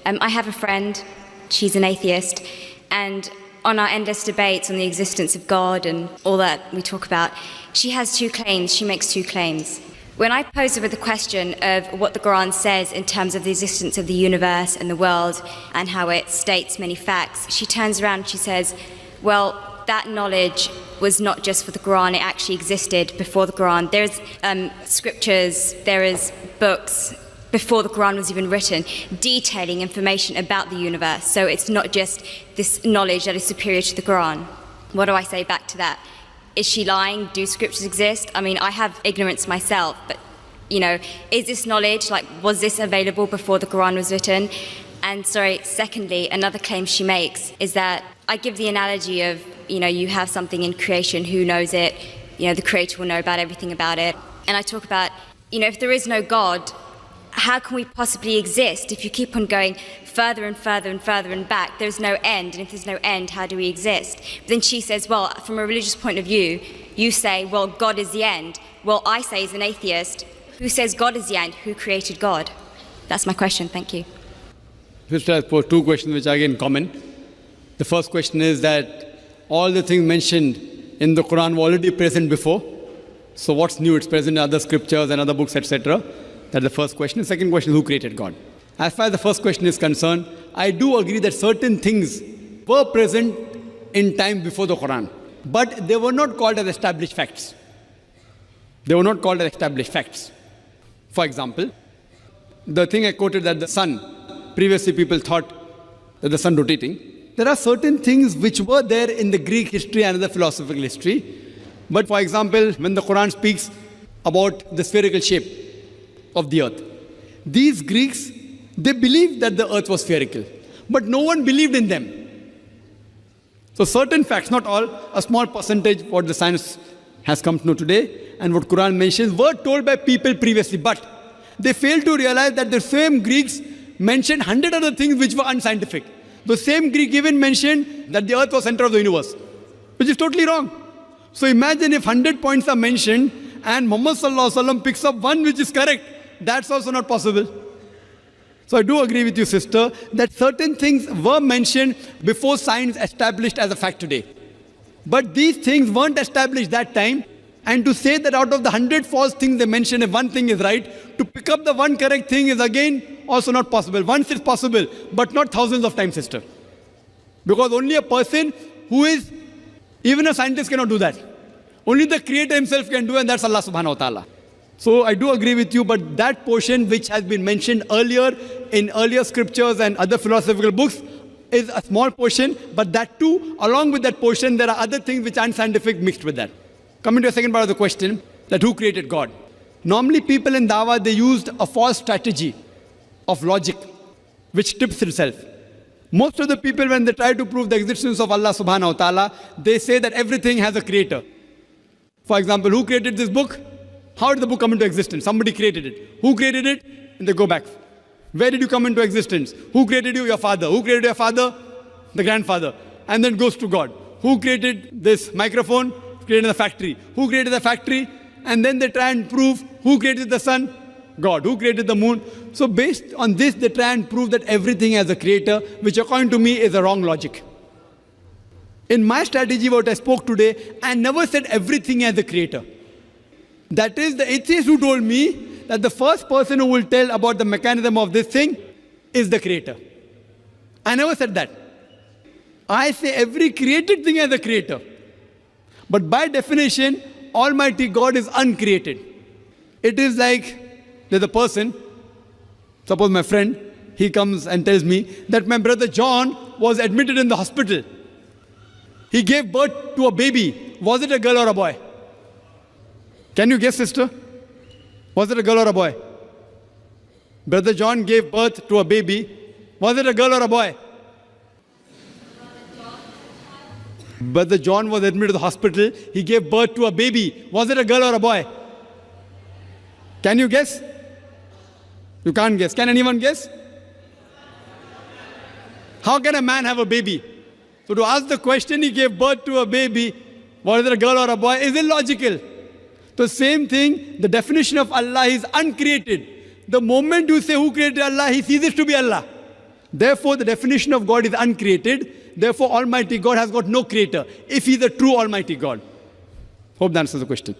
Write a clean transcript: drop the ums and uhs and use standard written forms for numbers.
I have a friend, she's an atheist, and on our endless debates on the existence of God and all that we talk about, she has two claims, she makes two claims. When I pose her with the question of what the Quran says in terms of the existence of the universe and the world and how it states many facts, she turns around and she says, well, that knowledge was not just for the Quran, it actually existed before the Quran. There's scriptures, there is books before the Quran was even written, detailing information about the universe. So it's not just this knowledge that is superior to the Quran. What do I say back to that? Is she lying? Do scriptures exist? I mean, I have ignorance myself, but, is this knowledge, was this available before the Quran was written? And secondly, another claim she makes is that I give the analogy of, you have something in creation, who knows it? The creator will know about everything about it. And I talk about, if there is no God, how can we possibly exist if you keep on going further and further and further and back? There's no end, and if there's no end, how do we exist? But then she says, well, from a religious point of view, you say, well, God is the end. Well, I say as an atheist, who says God is the end? Who created God? That's my question. Thank you. Sister has posed two questions which are again common. The first question is that all the things mentioned in the Quran were already present before. So what's new? It's present in other scriptures and other books, etc. That's the first question. The second question, who created God? As far as the first question is concerned, I do agree that certain things were present in time before the Quran, but they were not called as established facts. They were not called as established facts. For example, the thing I quoted that the sun, previously people thought that the sun rotating. There are certain things which were there in the Greek history and the philosophical history. But for example, when the Quran speaks about the spherical shape of the earth, these Greeks, they believed that the earth was spherical, but no one believed in them. So certain facts, not all, a small percentage, what the science has come to know today and what Quran mentions, were told by people previously, but they failed to realize that the same Greeks mentioned 100 other things which were unscientific. The same Greek even mentioned that the earth was center of the universe, which is totally wrong. So imagine if 100 points are mentioned and Muhammad Sallallahu Alaihi Wasallam picks up one which is correct. That's also not possible. So I do agree with you, sister, that certain things were mentioned before science established as a fact today. But these things weren't established that time. And to say that out of the 100 false things they mention, if one thing is right, to pick up the one correct thing is again also not possible. Once it's possible, but not thousands of times, sister. Because only a person who is, even a scientist cannot do that. Only the Creator himself can do, and that's Allah subhanahu wa ta'ala. So I do agree with you, but that portion which has been mentioned earlier in earlier scriptures and other philosophical books is a small portion, but that too, along with that portion, there are other things which are unscientific mixed with that. Coming to the second part of the question, that who created God? Normally people in Dawah, they used a false strategy of logic, which tips itself. Most of the people, when they try to prove the existence of Allah subhanahu wa ta'ala, they say that everything has a creator. For example, who created this book? How did the book come into existence? Somebody created it. Who created it? And they go back. Where did you come into existence? Who created you? Your father. Who created your father? The grandfather. And then goes to God. Who created this microphone? Created the factory. Who created the factory? And then they try and prove who created the sun? God. Who created the moon? So based on this, they try and prove that everything has a creator, which according to me is a wrong logic. In my strategy, what I spoke today, I never said everything has a creator. That is the atheist who told me that the first person who will tell about the mechanism of this thing is the creator. I never said that. I say every created thing has a creator. But by definition, Almighty God is uncreated. It is like there's a person, suppose my friend, he comes and tells me that my brother John was admitted in the hospital. He gave birth to a baby. Was it a girl or a boy? Can you guess, sister? Was it a girl or a boy? Brother John gave birth to a baby. Was it a girl or a boy? Brother John was admitted to the hospital. He gave birth to a baby. Was it a girl or a boy? Can you guess? You can't guess. Can anyone guess? How can a man have a baby? So to ask the question, he gave birth to a baby, was it a girl or a boy, is illogical. So same thing, the definition of Allah is uncreated. The moment you say who created Allah, he ceases to be Allah. Therefore, the definition of God is uncreated. Therefore, Almighty God has got no creator, if He is a true Almighty God. Hope that answers the question.